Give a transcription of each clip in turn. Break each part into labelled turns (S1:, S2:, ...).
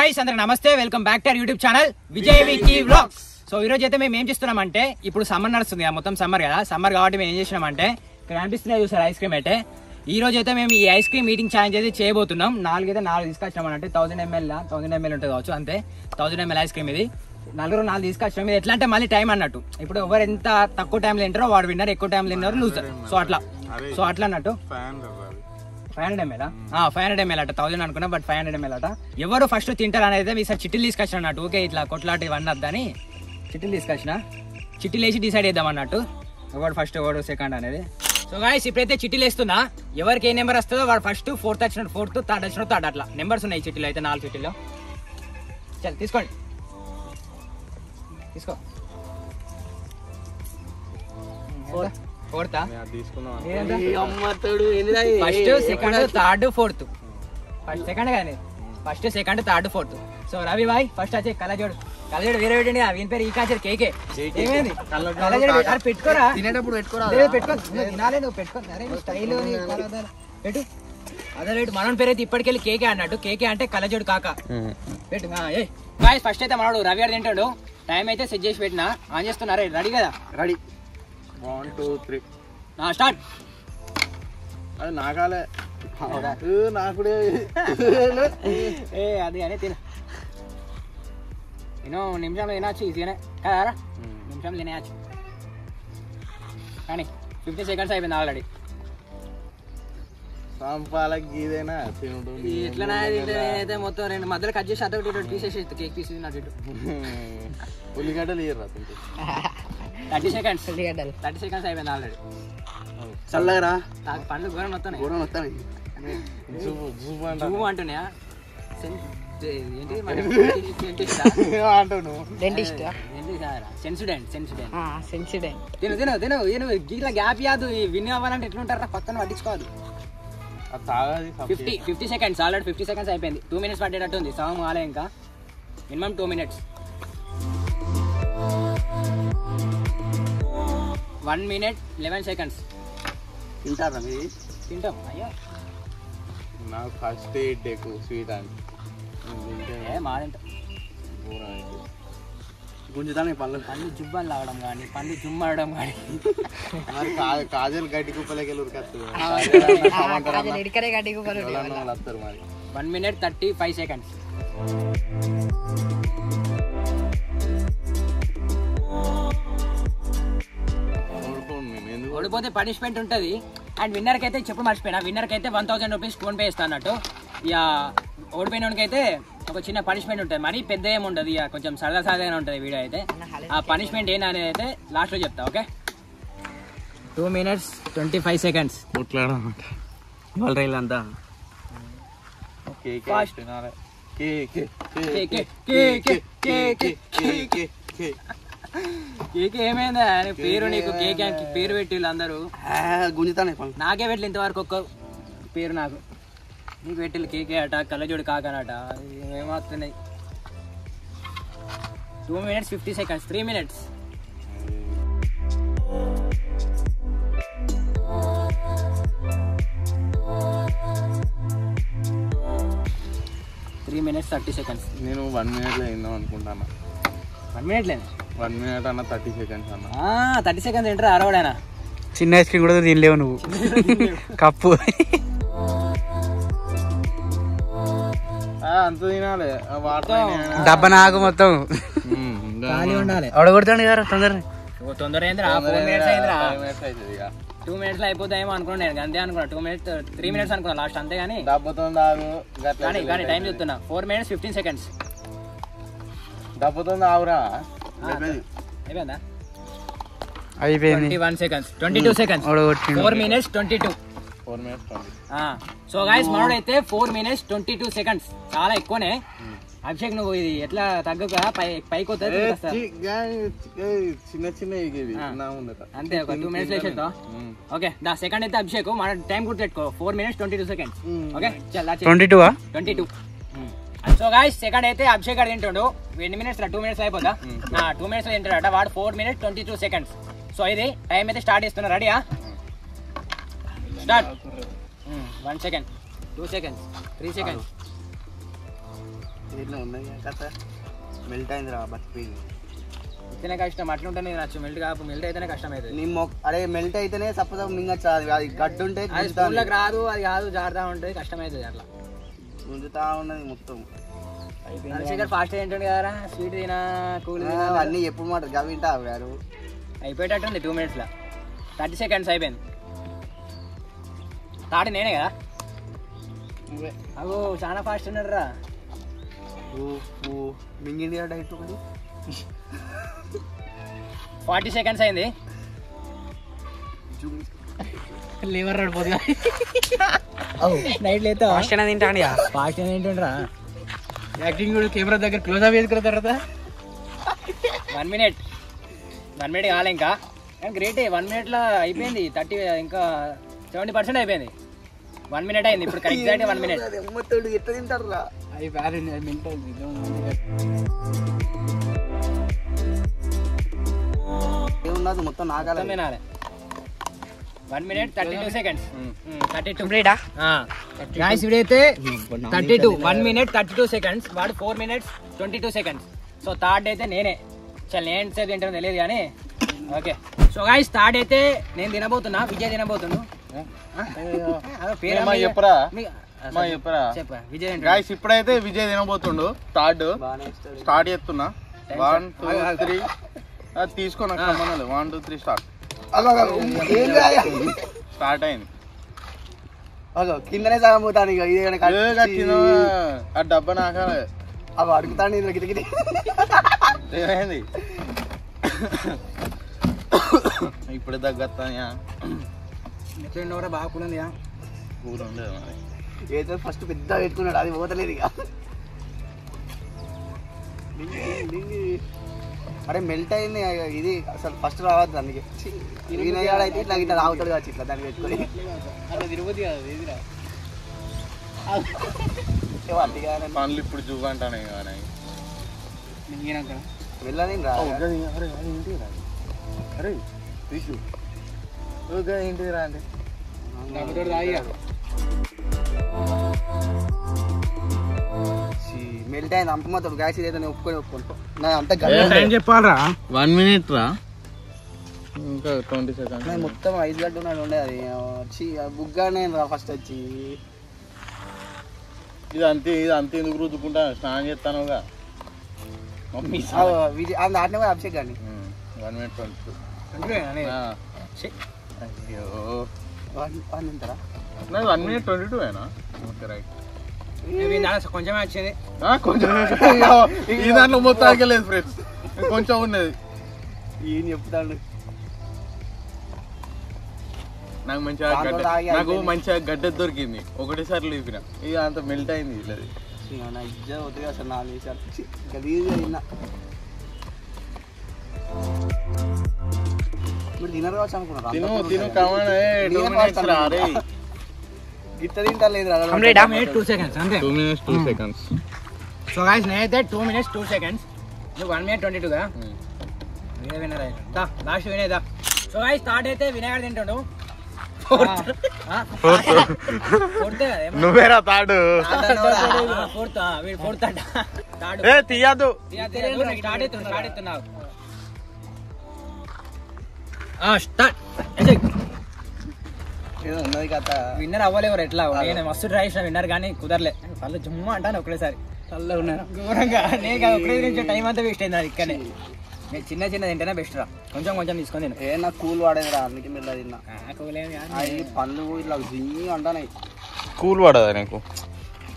S1: Guys అందరికి నమస్తే, welcome back to our YouTube channel Vijay Vicky vlogs. So ఈ రోజు అయితే మేము ఏం చేస్తున్నామంటే, ఇప్పుడు సమ్మర్ నడుస్తుంది కదా, మొత్తం సమ్మర్ కదా, సమ్మర్ కాబట్టి మేము ఏం చేసినామంటే ఇక్కడ కనిపిస్తున్నాయి చూసారు ఐస్ క్రీమ్ అయితే. ఈ రోజు అయితే మేము ఈ ఐస్ క్రీమ్ ఈటింగ్ ఛాలెంజ్ అయితే చేయబోతున్నాం. 4 తీసుకొచ్చినాం అంటే 1000 ml ఉంటుంది కావచ్చు, అంతే 1000 ml ఐస్ క్రీమ్ ఇది. 4 తీసుకొచ్చినాం. ఇది ఎట్లా అంటే మళ్ళీ టైం అన్నట్టు, ఇప్పుడు ఎవరు ఎంత తక్కువ టైంలో తింటారో వాడు విన్నర్, ఎక్కువ టైంలో తిన్నారో లూజర్. సో అట్లా అన్నట్టు 500 ml 500 ml అట, 1000 అనుకున్నా బట్ 500 ml అట. ఎవరు ఫస్ట్ తింటారు అనేది ఈసారి చిట్టీలు తీసుకొచ్చిన అన్నట్టు. ఓకే, ఇట్లా కొట్లాట ఇవన్నీ వద్దని చిట్టీలు తీసుకొచ్చిన, చిట్టీలు వేసి డిసైడ్ చేద్దాం అన్నట్టు ఎవరు ఫస్ట్ ఎవరు సెకండ్ అనేది. సో గాయ్స్ ఇప్పుడైతే చిట్టీలు వేస్తున్నా, ఎవరికి ఏ నెంబర్ వస్తుందో వాడు ఫస్ట్, ఫోర్త్ వచ్చినట్టు ఫోర్త్, థర్డ్ వచ్చినట్టు థర్డ్, అట్లా నెంబర్స్ ఉన్నాయి చిట్టీలు అయితే. 4 చిట్టీలో చల్ తీసుకోండి, తీసుకో. Fourth first second third fourth, first second కానీ first second third fourth. So Ravi bhai first వచ్చే కలజోడు వేరే పెట్టండి, వీని పేరు ఈ కాచర్ కేకే. ఏమైంది కలజోడు పెట్టుకోరా, తినేటప్పుడు పెట్టుకోరా, పెట్టుకో తినాలి నువ్వు, పెట్టుకో స్టైల్ పెట్టు. అదే రేటు మనోని పేరు అయితే ఇప్పటికెళ్ళి కేకే అన్నట్టు, కేకే అంటే కలజోడు కాక పెట్టు. బాయ్ ఫస్ట్ అయితే మనోడు రవి గారు తింటాడు. టైం అయితే సెట్ చేసి పెట్టినా, ఆన్ చేస్తున్నారా? రెడీ కదా? రెడీ. 1 2 3 స్టార్ట్.
S2: అది నాకాలే నాకుడే
S1: అది అని తిను నిమిషంలో తినచ్చు, ఈజీగానే కదా, నిమిషంలో తినేయచ్చు. కానీ 50 seconds అయిపోయింది ఆల్రెడీ.
S2: సంపాలకిదేనా తినడు
S1: ఇట్లా నేనైతే మొత్తం 2 మధ్యలో కట్ చేసి అదొకటి తీసేసి కేక్ పీస్ తిన్నట్టు.
S2: ఉల్లిగడ్డలు ఇయ్యరా
S1: 30 seconds అయిపోయింది ఆల్రెడీ.
S2: చల్లగరా
S1: పండ్లు ఘోరం వస్తాయి అంటున్నాయా? ఇట్లా గ్యాప్ యాదు విన్ అవ్వాలంటే ఎట్లుంటారా, పక్కన పట్టించుకోవద్దు. 50 seconds ఆల్రెడీ 50 seconds అయిపోయింది. 2 minutes పట్టేటట్టు ఉంది, సగం కాలే ఇంకా, మినిమం 2 minutes. 1 minute 11 seconds.
S2: తింటారా మీరు?
S1: తింటాం. అయ్యో
S2: నాకు ఫస్ట్ ఎక్కువ స్వీట్ అంటే
S1: మాదంటాం.
S2: గుంజుతాను పళ్ళు
S1: జుబ్బని లాగడం కానీ, పండ్లు జుమ్మడడం కానీ.
S2: మరి కాజల్ గడ్డి కుప్పలకి వెళ్ళి ఉరికొస్తారు మరి.
S1: 1 minute 35 seconds. ఓడిపోతే పనిష్మెంట్ ఉంటుంది. అండ్ విన్నర్కి అయితే చెప్పు మర్చిపోయినా, విన్నర్కి అయితే 1000 rupees ఫోన్ పే ఇస్తా అన్నట్టు. ఇక ఓడిపోయిన వాడికి అయితే ఒక చిన్న పనిష్మెంట్ ఉంటుంది, మరీ పెద్ద ఏమి ఉండదు, ఇక కొంచెం సరదాగానే ఉంటుంది వీడియో అయితే. ఆ పనిష్మెంట్ ఏంటనేది అయితే లాస్ట్లో చెప్తా. Okay, 2 minutes 25 seconds.
S2: అంతా
S1: కేకే ఏమైందా పేరు నీకు? కేకే పేరు పెట్టిళ్ళు అందరూ,
S2: గుంజుతానే
S1: నాకే పెట్టిల్లు ఇంతవరకు ఒక్క పేరు. నాకు నీకు పెట్టిల్లు కేకే అట, కళ్ళజోడు కాకనట, ఏమవుతున్నాయి. 2 minutes 50 seconds. 3 minutes. 3 minutes 30 seconds.
S2: నేను 1 minute లో అయిందాం అనుకుంటాను.
S1: 1 minute లేదు,
S2: 1 minute అన్న 30 seconds అన్న.
S1: 30 seconds ఏంటారా అరవడైనా?
S3: చిన్న ఐస్ క్రీమ్ కూడా తినలేవు నువ్వు, కప్పు
S2: అంత తినాలి,
S3: డబ్బా నాకు మొత్తం
S1: ఉండాలి.
S3: అడగొడతాడు కదా
S1: తొందర అయిందిరా, 4 minutes అయిందిరా. 2 minutes లో అయిపోతాయేమో అనుకున్నాను, అంతే అనుకున్నా. 2 minutes 3 minutes అనుకున్నా లాస్ట్, అంతే. కానీ కానీ టైం చెప్తున్నా. 4 minutes 15 seconds.
S2: డబ్బుతుంది ఆవురా.
S1: అయిపోయిందా?
S3: అయిపోయింది.
S1: 21 seconds 22 seconds. 4 minutes 22. So guys మనోడైతే 4 minutes 22 seconds, చాలా ఎక్కువనే. అభిషేక్ నువ్వు ఇది ఎట్లా తగ్గక పైకి వస్తుంది
S2: చిన్న చిన్న
S1: అంతే, ఒక 2 minutes వేసేద్దాం. ఓకే, దా సెకండ్ అయితే అభిషేక్. మన టైం గుర్తుపెట్టుకో, 4 minutes 22 seconds. Okay, 22. So guys second అయితే అభిషేక్ గారు తింటాడు. ఎన్ని మినిట్స్? 2 minutes అయిపోతా. 2 minutes లో తింటాడట వాడు. 4 minutes 22 seconds. సో ఇది టైం అయితే స్టార్ట్ చేస్తున్నా. రెడీయా? స్టార్ట్. 1 second 2 seconds 3 seconds
S4: ఇట్లా ఉన్నాయి కథ మెల్ట్ అయింది రా బతిపోయింది.
S1: ఇతనే కష్టం అట్లుంటే నీకు నచ్చు. మెల్ట్ కాపు మెల్ట్ అయితేనే కష్టం అవుతుంది.
S4: నీ అరే మెల్ట్ అయితేనే సపోజ్ మింగచ్చు. అది గడ్డు ఉంటే
S1: అది స్పూన్లకు రాదు, అది కాదు జారుతా ఉంటుంది, కష్టం అవుతుంది అట్లా
S4: గుంజుతా ఉన్నది మొత్తం.
S1: చంద్రశేఖర్ ఫాస్ట్ తింటుంది కదరా, స్వీట్ తినా కూల్ తినా
S4: అన్నీ ఎప్పుడు మాట గవింటా గారు.
S1: అయిపోయేటట్టుంది 2 minutes 30 seconds అయిపోయింది. తాడి నేనే కదా అగో చాలా ఫాస్ట్ ఉన్నాడు రా.
S4: మింగింది డైట్
S1: 40 seconds అయింది. లివర్ పడిపోతుంది నైట్ లేదా
S3: ఫాస్ట్ అయినా తింటాండి
S1: ఫాస్ట్ ఏంటంటరా.
S3: యాక్టింగ్ కూడా కెమెరా దగ్గర క్లోజ్ అప్ వేసుకున్న తర్వాత
S1: 1 minute కాలే ఇంకా. కానీ గ్రేట్ 1 minute లో అయిపోయింది. 30 ఇంకా 70% అయిపోయింది. 1 minute అయింది ఇప్పుడు ఎగ్జాక్ట్ 1 minute.
S4: ఎట్లా తింటారు రా ఏమున్నది మొత్తం నాకాలే.
S1: 1 minute 32 seconds 32
S3: కంప్లీటా
S1: గాయ్స్ ఇప్పుడైతే 32 1 minute 32 seconds వాడు 4 minutes 22 seconds. సో థర్డ్ అయితే నేనే. చల్ నేను సేపు తింటానో తెలియదు కానీ ఓకే. సో గాయ్స్ థర్డ్ అయితే నేను తినబోతున్నా, విజయ్ తినబోతున్నా. చెప్పా విజయ్
S2: గాయ్స్ ఇప్పుడైతే విజయ్ తినబోతుండు. స్టార్ట్ చేస్తున్నా. 1 2 3 తీసుకో నాకు సంబంధం 1 2 3 స్టార్ట్ అయింది.
S4: కిందనే సగం పోతాను ఇక
S2: ఆ డబ్బా నాకాలే
S4: అవి అడుగుతాను గిటి
S2: ఏమైంది ఇప్పుడే తగ్గత్తాయా
S1: ఎట్లా బాగా కూలంది
S2: కూర ఉండేది మరి.
S4: ఏదో ఫస్ట్ పెద్ద పెట్టుకున్నాడు అది పోతలేదు ఇక. అరే మెల్ట్ అయింది ఇది అసలు ఫస్ట్ రావద్దు అందుకే. అయితే ఇట్లా ఇట్లా రావుతాడు కావచ్చు ఇట్లా దాన్ని పెట్టుకొని
S1: తిరుపతి
S2: పనులు ఇప్పుడు చూపంటానే కానీ
S4: వెళ్ళని రా.
S2: అరే తీసు ఏంటిది రా అంటే
S4: మెల్ట్ అయింది అంపమ్మతాడు గ్యాస్ ఇదైతే నేను ఒప్పుకొని నా అంత
S3: చెప్పాలరా
S2: 1 minute రా ఇంకా 20 seconds
S4: మొత్తం 5 గంటలు ఉన్నాడు ఉండే. అది వచ్చి బుగ్గానే రా ఫస్ట్ వచ్చి
S2: ఇది అంతే ఎందుకు రుద్దుకుంటా స్నానం చేస్తానుగా మమ్మీ
S4: దాంట్లో కూడా అభిషేక్ కానీ
S2: 1 minute 22 అయ్యో
S4: తింటారా
S2: 1 minute 22 ఏనా ఓకే రైట్
S1: కొంచెమే వచ్చింది
S2: కొంచెం ఈ దాంట్లో మొత్తానికి లేదు ఫ్రెండ్స్ కొంచెం ఉన్నది.
S4: ఈయన చెప్తాడు
S2: నాకు మంచిగా గడ్డ దొరికింది ఒకటేసారి లేపిన ఇక అంత మెల్ట్ అయింది ఇల్లది.
S4: నా ఇజ్జ అవుతుంది అసలు 4 నిమిషాలు గలీజ్గా తిన్నా. మీరు తినరు కావచ్చు అనుకున్నారు.
S2: తిను కమాన్ 2 minutes రా రే
S4: గిట్ట తింటా లేదు
S1: 2 seconds అంతే
S2: 2 minutes 2 seconds.
S1: సో గాయ్స్ నేనైతే 2 minutes 2 seconds నువ్వు 1 minute 22 గా వినర్ అయితే లాస్ట్ వినేదా. సో గాయ్స్ స్టార్ట్ అయితే వినయ్ తింటాడు.
S2: నువ్వేరా తాడు
S1: ఫోర్త్ అంట
S2: తీయద్దు
S1: స్టార్ట్ అవుతున్నావు.
S4: ఉన్నది కథ
S1: విన్నర్ అవ్వలేవరు ఎట్లా. నేను మస్తు ట్రై చేసిన విన్నర్ కానీ కుదరలే. వాళ్ళు జుమ్మ అంటాను ఒకటేసారి చల్లగా ఉన్నాను ఘోరంగా. నేను ఒకటే నుంచి టైం అంతా వేస్ట్ అయింది అది. ఇక్కడనే నేను చిన్న తింటేనే బెస్ట్ రా. కొంచెం తీసుకొని తిను.
S4: నాకు కూల్ వాడేది రా అందుకే మెల్ల తిన్నా. అవి పళ్ళు ఇట్లా జింగి అంటాయి.
S2: కూల్ పడదా నీకు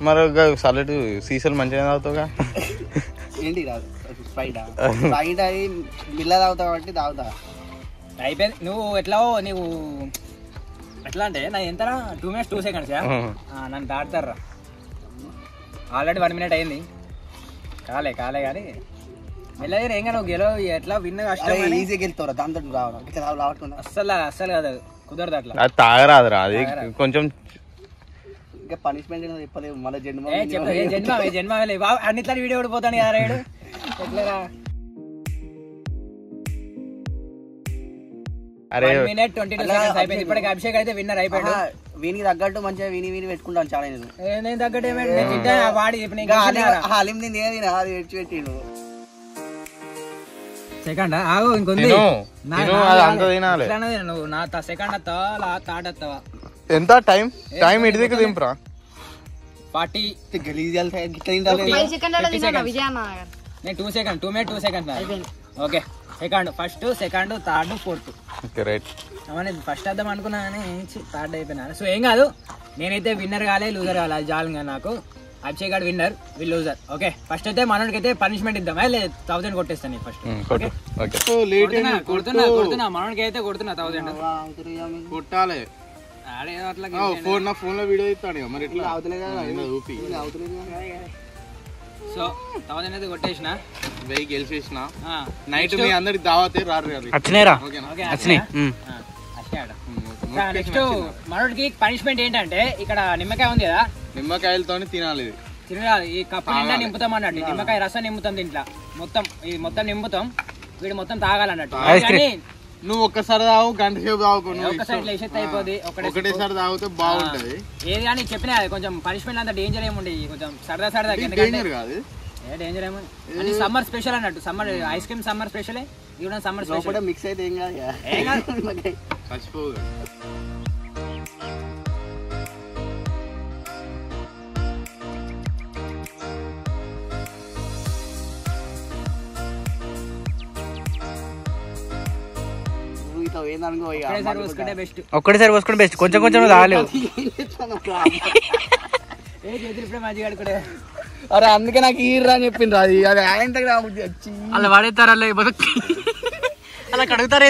S2: మరి సల్లటి సీసాలు మంచిగా తాగుతావుగా.
S4: ఏంటి రాదు స్ప్రైట్ అయి బిల్ల తాగుతావు కాబట్టి తాగుతా.
S1: అయిపోయింది. నువ్వు ఎట్లా అంటే నా ఎంతరా 2 minutes 2 seconds నన్ను దాటుతారా. ఆల్రెడీ 1 minute అయింది. కాలే కానీ మెల్లగా ఏం నువ్వు గెలవు ఎట్లా విన్న కష్టం.
S4: ఈజీగా వెళ్తావు దాంతో రావట్లేదు
S1: అస్సలు కాదు కుదరదు అట్లా.
S2: అది తాగరాదురా అది కొంచెం
S4: ఇంకా పనిష్మెంట్ చెప్పలేవు మళ్ళీ
S1: జన్మ అన్నిట్లా వీడియో ఓడిపోతాను కదా రైడు ఎట్లా
S3: అరే
S1: 1 minute 22 seconds అయిపోయింది. ఇప్పటికి అభిషేక్ అయితే విన్నర్ అయిపోయాడు.
S4: వీనికి తగ్గట్టు మంచిగా విని పెట్టుకుంటాను చాలా నేను.
S1: నేను తగ్గట్టు వాడి
S4: హలీం నేను ఏదినా అది పెట్టిండు.
S1: సెకండ్ ఆగు ఇంకొంది నువ్వు నా సెకండ్ వస్తావా థర్డ్ వస్తావా?
S2: ఎంత టైం ఇటు దిక్కు దింపురా.
S1: 40 నేను 2 seconds 2 minutes 2 seconds. Okay second first second third fourth. First వద్దాం అనుకున్నా కానీ థర్డ్ అయిపోయినా. సో ఏం కాదు, నేనైతే విన్నర్ కాలే లూజర్ కాలే, అది చాలు నాకు. అభిషేక్ గారు విన్నర్, వీళ్ళు లూజర్. ఓకే ఫస్ట్ అయితే మనోడికి అయితే పనిష్మెంట్ ఇద్దాం. 1000 కొట్టేస్తాను ఫస్ట్. కొడుతున్నా మనోడికి అయితే కొడుతున్నా 1000
S2: కొట్టాలి. ఫోన్ లో వీడియో ఇస్తాడు మరి ఎట్లా ఊపి.
S1: సో 1000 అయితే కొట్టేసిన,
S2: 1000 గెలిచేసిన. నైట్ మీ అందరికి దావతే రారు.
S1: నెక్స్ట్ మనోడికి పనిష్మెంట్ ఏంటంటే ఇక్కడ నిమ్మకాయ ఉంది కదా,
S2: నిమ్మకాయలతో తినాలి.
S1: తినాలి. ఈ కప్పు నిండా నింపుతాం అన్నట్టు, నిమ్మకాయ రసం నింపుతాం దీంట్లో మొత్తం. ఇది మొత్తం నింపుతాం, వీడు మొత్తం తాగాలన్నట్టు.
S2: నువ్వు ఒక్కసారి తాగు, గంట సేపు తాగు.
S1: ఒక్కసారి లేచెత్తి అయిపోద్ది,
S2: ఒకటేసారి తాగితే బాగుంటది.
S1: ఏది కానీ చెప్పినా కొంచెం పనిష్మెంట్ అంత డేంజర్ ఏముండే, కొంచెం సరదా
S2: డేంజర్ కాదు.
S1: డేంజర్ ఏమో అని సమ్మర్ స్పెషల్ అన్నట్టు. సమ్మర్ ఐస్ క్రీమ్ సమ్మర్ స్పెషలే, ఇది కూడా సమ్మర్ స్పెషల్.
S4: మిక్స్ అయితే ఏం కాదు.
S2: చచ్చిపోగా.
S3: ఒక్కటేసారి పోసుకుంటే బెస్ట్. కొంచెం కొంచెం తాగలేవు.
S4: అరే అందుకే నాకు ఈర్రా అని చెప్పిండ్రు. అది అది ఆయన
S3: అలా వాడేస్తారు, అలా కడుగుతారు.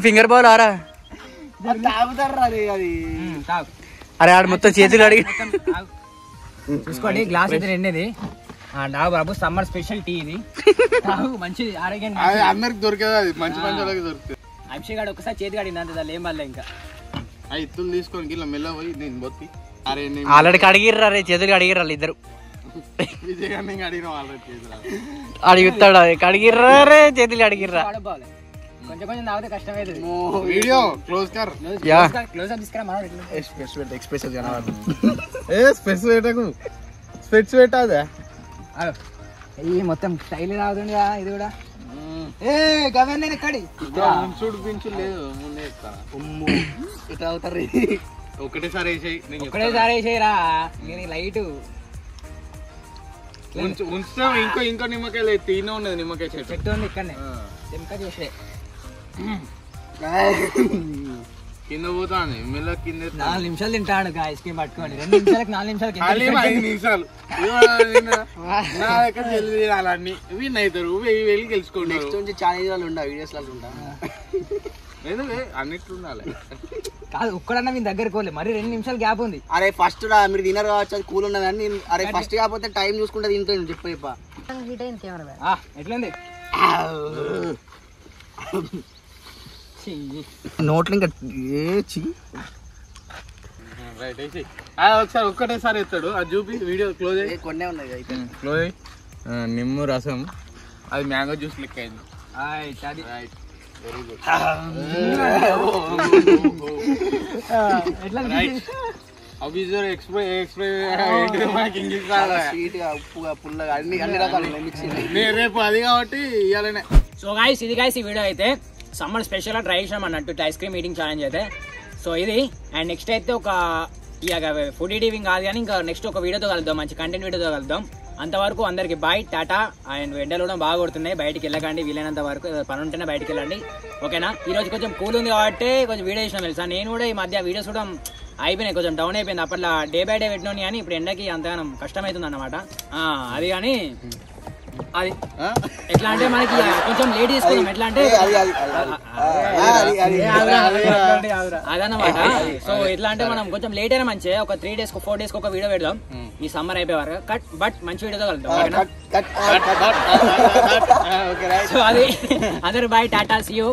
S3: ఫింగర్ బాల్ ఆరా
S4: తాగుతారా? అది అది
S3: అరే ఆడ మొత్తం చేతులు అడిగి
S1: చూసుకోండి. గ్లాస్ అయితే రెండేది డాబు బాబు సమ్మర్ స్పెషల్ టీ ఇది. మంచిది, ఆరోగ్యానికి
S2: అందరికి దొరికేది. అది మంచి మంచి వాళ్ళకి దొరుకుతుంది.
S1: అభిషేక్ గారు ఒకసారి చేతి కడిగింది అంతే, దాని ఏం వల్ల ఇంకా
S2: ఇత్తులు తీసుకొని గిట్ల మెల్ల పోయి నేను బొత్తి. అరే
S3: ఆల్రెడీ కడిగిర్రా రే, చేతులు కడిగిర్రా ఇద్దరు.
S2: విజయ్ గారిని అడిగిన ఆల్రెడీ
S3: అడుగుతాడు, కడిగిర్రా రే చేతులు కడిగిర్రా.
S1: కొంచెం కొంచెం తాగితే కష్టమైతే.
S2: వీడియో క్లోజ్ కర్.
S1: క్లోజ్ అప్ తీసుకురా మనం.
S2: స్పెట్స్ పెట్టాదా?
S1: ఈ మొత్తం స్టైల్ రావుతుంది ఇది కూడా. గవర్న ఎక్కడి
S2: చూడు పించు లేదు, ముందే
S4: ఇట్లా అవుతారు.
S2: ఒకటేసారి
S1: వేసేయరా నేను లైట్
S2: ఉంచుతాం. ఇంకో నిమ్మకాయ లేదు, తీనే ఉన్నది నిమ్మకాయ
S1: చెట్టు ఉంది ఇక్కడనే. నిమ్మకాయ చేసే
S2: కింద పోతాను మెల్ల కింద.
S1: 4 నిమిషాలు తింటాడు ఐస్ క్రీమ్ పట్టుకోండి. 2 నిమిషాలకు 4 నిమిషాలకి
S2: 5 నిమిషాలు నా దగ్గర జల్దీ తినాలన్నీ విన్ అవుతారు. 1000 గెలుచుకోండి.
S4: నెక్స్ట్ నుంచి ఛాలెంజ్ వాళ్ళు ఉండా, వీడియోస్ లాగా ఉంటా.
S2: అన్నిట్లు ఉండాలి
S1: కాదు. ఒక్కడన్నా మీ దగ్గర కోలే, మరి 2 నిమిషాలు గ్యాప్ ఉంది.
S4: అరే ఫస్ట్ మీరు తినరు కావచ్చు, అది కూల్ ఉన్నది అని. అరే ఫస్ట్ కాకపోతే టైం చూసుకుంటే తింటా చెప్ప
S1: ఎట్లుంది
S4: నోట్లు ఇంకా
S2: ఒకసారి ఒక్కటేసారి ఎత్తాడు. అది చూపి వీడియో క్లోజ్ అయ్యి
S4: కొన్నే ఉన్నాయి
S2: క్లోజ్ అయ్యి. నిమ్ము రసం, అది మ్యాంగో జ్యూస్ లెక్క అయింది. Very good. అభిజర్
S4: ఉప్పుగా పుల్లగా అన్ని రకాలు
S2: రేపు అది కాబట్టి ఇవ్వాలనే.
S1: సో గాయ్స్ ఇది గాయ్స్ ఈ వీడియో అయితే సమ్మర్ స్పెషల్ గా ట్రై చేసాం అన్నట్టు ఐస్ క్రీమ్ ఈటింగ్ ఛాలెంజ్ అయితే. సో ఇది అండ్ నెక్స్ట్ అయితే ఒక ఇక ఫుడ్ ఈటింగ్ కాదు కానీ ఇంకా నెక్స్ట్ ఒక వీడియోతో కలుద్దాం, మంచి కంటెంట్ వీడియోతో కలుద్దాం. అంతవరకు అందరికి బాయ్ టాటా. అండ్ ఎండలు కూడా బాగా కొడుతున్నాయి, బయటికి వెళ్ళకండి, వీలైనంత వరకు పని ఉంటేనే బయటికి వెళ్ళండి. ఓకేనా? ఈ రోజు కొంచెం కూల్ ఉంది కాబట్టి కొంచెం వీడియో చేసినా తెలుసా. నేను కూడా ఈ మధ్య వీడియోస్ కూడా అయిపోయినాయి, కొంచెం డౌన్ అయిపోయింది. అప్పట్లో డే బై డే పెట్టినోని కానీ ఇప్పుడు ఎండకి అంతగానం కష్టమవుతుంది అన్నమాట. అది కానీ అది ఎట్లా అంటే మనకి కొంచెం లేట్ చేసుకున్నాం. ఎట్లా అంటే అదన్నమాట. సో ఎట్లా అంటే మనం కొంచెం లేట్ అయినా మంచిగా ఒక 3 days 4 days ఒక వీడియో పెడదాం ఈ సమ్మర్ అయిపోయే వరకు. బట్ మంచి వీడియోతో కలుద్దాం. సో అది అందరు bye tata, see you.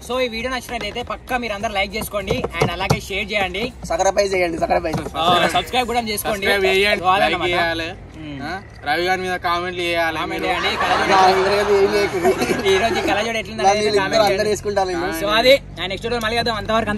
S1: So ఈ వీడియో నచ్చినట్లయితే పక్కా మీరు అందరు లైక్ చేసుకోండి అండ్ అలాగే షేర్ చేయండి,
S4: సబ్స్క్రైబ్ చేయండి,
S1: సబ్స్క్రైబ్ కూడా చేసుకోండి.
S2: రవి గారి మీద కామెంట్లు చేయాలి.
S1: ఈ రోజు కలజోడు ఎట్లుంది
S4: అందరూ వేసుకుంటారు.
S1: సో అది నెక్స్ట్ మళ్ళీ అంతవరకు